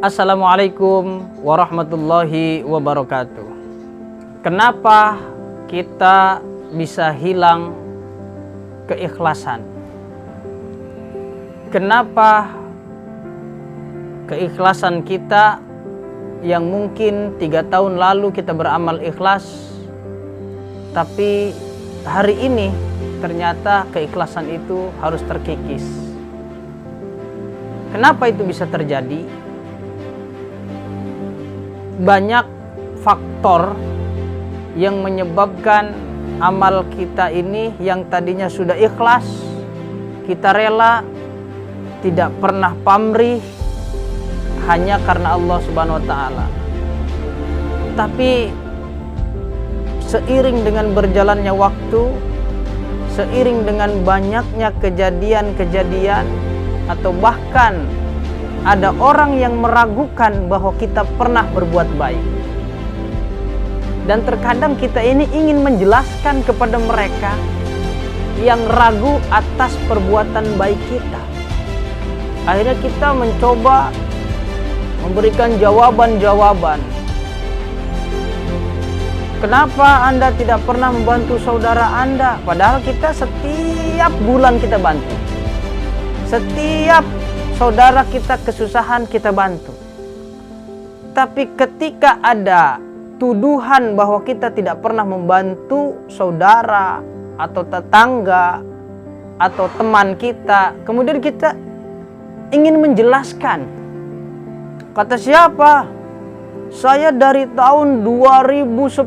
Assalamualaikum warahmatullahi wabarakatuh. Kenapa kita bisa hilang keikhlasan? Kenapa keikhlasan kita yang mungkin 3 tahun lalu kita beramal ikhlas, tapi hari ini ternyata keikhlasan itu harus terkikis? Kenapa itu bisa terjadi? Banyak faktor yang menyebabkan amal kita ini yang tadinya sudah ikhlas, kita rela, tidak pernah pamrih hanya karena Allah Subhanahu wa Ta'ala. Tapi seiring dengan berjalannya waktu, seiring dengan banyaknya kejadian-kejadian, atau bahkan ada orang yang meragukan bahwa kita pernah berbuat baik. Dan terkadang kita ini ingin menjelaskan kepada mereka yang ragu atas perbuatan baik kita. Akhirnya kita mencoba memberikan jawaban-jawaban. Kenapa Anda tidak pernah membantu saudara Anda? Padahal kita setiap bulan kita bantu. Setiap saudara kita kesusahan kita bantu. Tapi ketika ada tuduhan bahwa kita tidak pernah membantu saudara atau tetangga atau teman kita, kemudian kita ingin menjelaskan. Kata siapa? Saya dari tahun 2010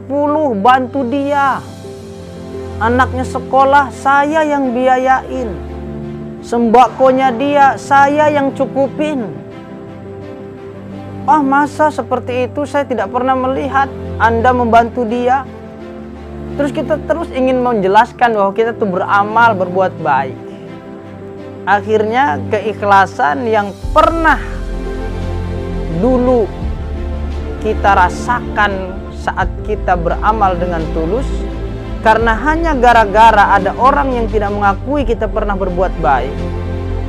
bantu dia. Anaknya sekolah saya yang biayain. Sembakonya dia saya yang cukupin. Masa seperti itu saya tidak pernah melihat Anda membantu dia. Terus kita terus ingin menjelaskan bahwa kita tuh beramal, berbuat baik. Akhirnya keikhlasan yang pernah dulu kita rasakan saat kita beramal dengan tulus, karena hanya gara-gara ada orang yang tidak mengakui kita pernah berbuat baik,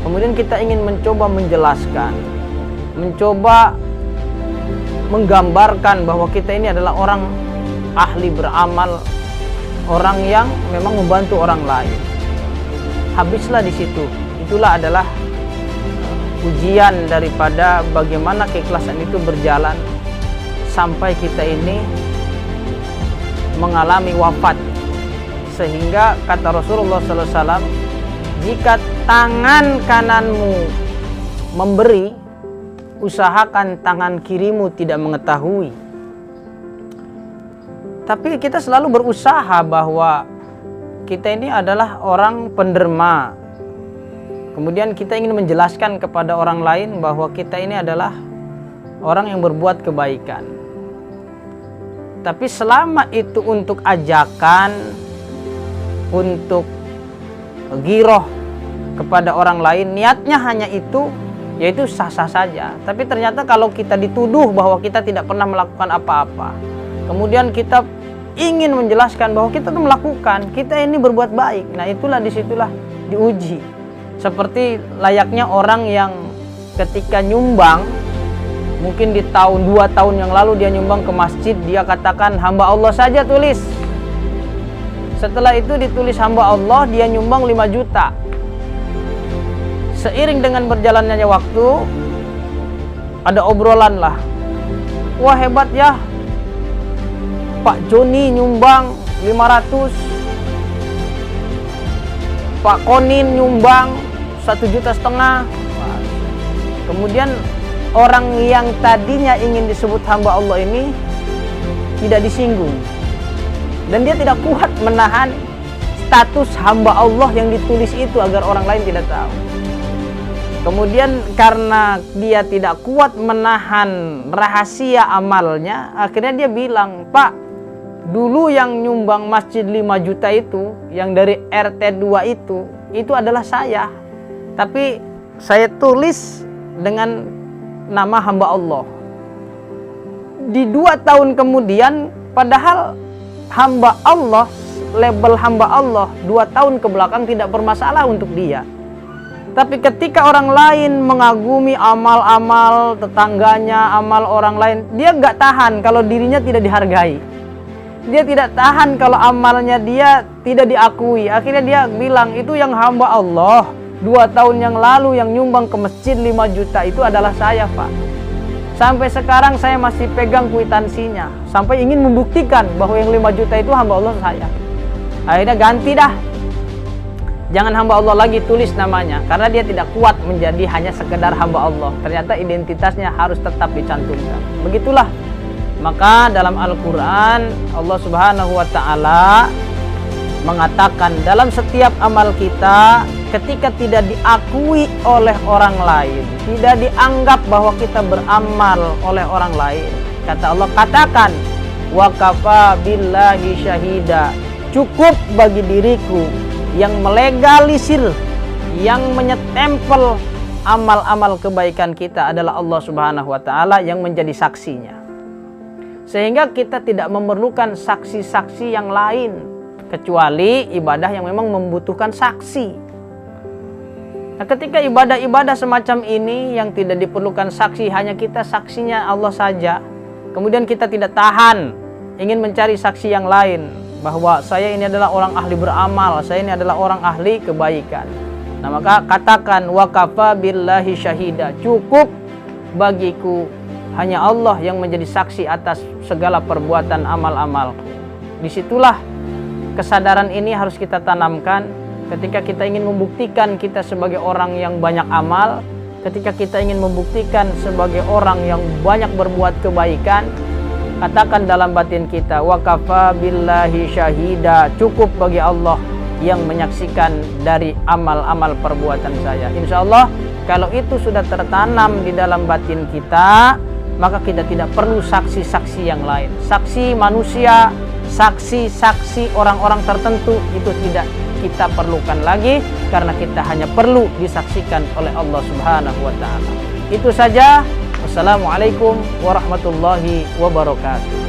kemudian kita ingin mencoba menjelaskan, mencoba menggambarkan bahwa kita ini adalah orang ahli beramal, orang yang memang membantu orang lain. Habislah di situ. Itulah adalah ujian daripada bagaimana keikhlasan itu berjalan sampai kita ini mengalami wafat. Sehingga kata Rasulullah SAW, jika tangan kananmu memberi, usahakan tangan kirimu tidak mengetahui. Tapi kita selalu berusaha bahwa kita ini adalah orang penderma. Kemudian kita ingin menjelaskan kepada orang lain bahwa kita ini adalah orang yang berbuat kebaikan. Tapi selama itu untuk ajakan, untuk giroh kepada orang lain, niatnya hanya itu, yaitu sah-sah saja. Tapi ternyata kalau kita dituduh bahwa kita tidak pernah melakukan apa-apa, kemudian kita ingin menjelaskan bahwa kita itu melakukan, kita ini berbuat baik, nah itulah disitulah diuji. Seperti layaknya orang yang ketika nyumbang, mungkin di tahun 2 tahun yang lalu dia nyumbang ke masjid, dia katakan hamba Allah saja tulis. Setelah itu ditulis hamba Allah, dia nyumbang 5 juta. Seiring dengan berjalannya waktu, ada obrolan lah. Wah hebat ya, Pak Joni nyumbang 500, Pak Konin nyumbang 1,5 juta. Kemudian orang yang tadinya ingin disebut hamba Allah ini tidak disinggung. Dan dia tidak kuat menahan status hamba Allah yang ditulis itu agar orang lain tidak tahu. Kemudian karena dia tidak kuat menahan rahasia amalnya, akhirnya dia bilang, Pak, dulu yang nyumbang masjid 5 juta itu, yang dari RT 2 itu adalah saya. Tapi saya tulis dengan nama hamba Allah. Di 2 tahun kemudian, padahal hamba Allah, label hamba Allah 2 tahun ke belakang tidak bermasalah untuk dia. Tapi ketika orang lain mengagumi amal-amal tetangganya, amal orang lain, dia nggak tahan kalau dirinya tidak dihargai. Dia tidak tahan kalau amalnya dia tidak diakui. Akhirnya dia bilang, itu yang hamba Allah 2 tahun yang lalu yang nyumbang ke masjid 5 juta itu adalah saya, Pak. Sampai sekarang saya masih pegang kwitansinya. Sampai ingin membuktikan bahwa yang 5 juta itu hamba Allah saya. Akhirnya ganti dah. Jangan hamba Allah lagi, tulis namanya. Karena dia tidak kuat menjadi hanya sekedar hamba Allah. Ternyata identitasnya harus tetap dicantumkan. Begitulah. Maka dalam Al-Quran Allah Subhanahu wa ta'ala mengatakan dalam setiap amal kita, ketika tidak diakui oleh orang lain, tidak dianggap bahwa kita beramal oleh orang lain, kata Allah, katakan, wa kafa billahi syahida, cukup bagi diriku yang melegalisir, yang menyetempel amal-amal kebaikan kita adalah Allah Subhanahu wa ta'ala yang menjadi saksinya. Sehingga kita tidak memerlukan saksi-saksi yang lain kecuali ibadah yang memang membutuhkan saksi. Nah, ketika ibadah-ibadah semacam ini yang tidak diperlukan saksi, hanya kita saksinya Allah saja, kemudian kita tidak tahan ingin mencari saksi yang lain bahwa saya ini adalah orang ahli beramal, saya ini adalah orang ahli kebaikan. Nah, maka katakan wa kafa billahi syahida, cukup bagiku hanya Allah yang menjadi saksi atas segala perbuatan amal-amalku. Disitulah kesadaran ini harus kita tanamkan ketika kita ingin membuktikan kita sebagai orang yang banyak amal, ketika kita ingin membuktikan sebagai orang yang banyak berbuat kebaikan. Katakan dalam batin kita, wa kafa billahi syahida, cukup bagi Allah yang menyaksikan dari amal-amal perbuatan saya. Insya Allah kalau itu sudah tertanam di dalam batin kita, maka kita tidak perlu saksi-saksi yang lain. Saksi manusia, saksi-saksi orang-orang tertentu itu tidak kita perlukan lagi, karena kita hanya perlu disaksikan oleh Allah Subhanahu wa ta'ala. Itu saja. Wassalamualaikum warahmatullahi wabarakatuh.